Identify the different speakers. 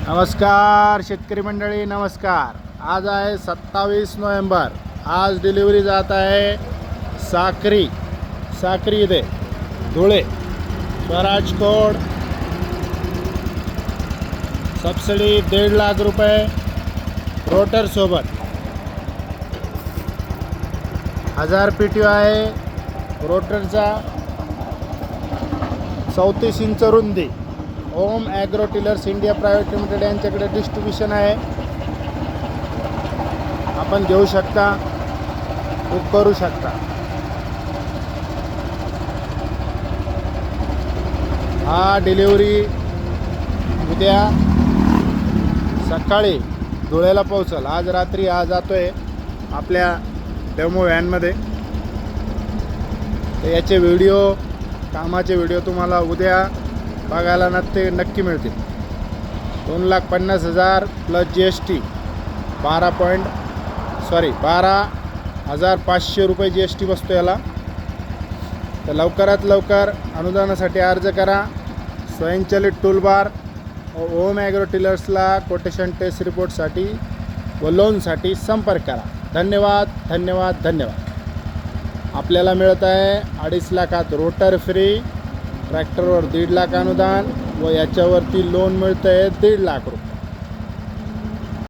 Speaker 1: नमस्कार शेतकरी मंडळी, नमस्कार। आज आहे 27 नोव्हेंबर। आज डिलिव्हरी जात आहे साक्री इथे धुळे। स्वराज कोड, सबसिडी 1.5 लाख रुपये रोटर सोबत। 1000 PTO आहे रोटरचा, 34 इंच रुंदी। Om agro tillers India private limited यांच्याकडे डिस्ट्रीब्युशन आहे। आपण घेऊ शकता, बुक करू शकता। हा डिलिव्हरी उद्या सकाळी धुळ्याला पोहोचल। आज रात्री हा जातोय आपल्या डेमो व्हॅनमध्ये। तर याचे व्हिडिओ, कामाचे व्हिडिओ तुम्हाला उद्या बघायला नक्की मिळतील। 2,50,000 प्लस GST 12,500 रुपये GST बसतो याला। तर लवकरात लवकर अनुदानासाठी अर्ज करा। स्वयंचलित टूलबार ओम ॲग्रो टिलर्सला कोटेशन टेस्ट रिपोर्टसाठी व लोनसाठी संपर्क करा। धन्यवाद धन्यवाद धन्यवाद। आपल्याला मिळत आहे 2.5 लाखात रोटर फ्री, ट्रॅक्टरवर 1.5 लाख अनुदान व याच्यावरती लोन मिळतं आहे 1.5 लाख रुपये।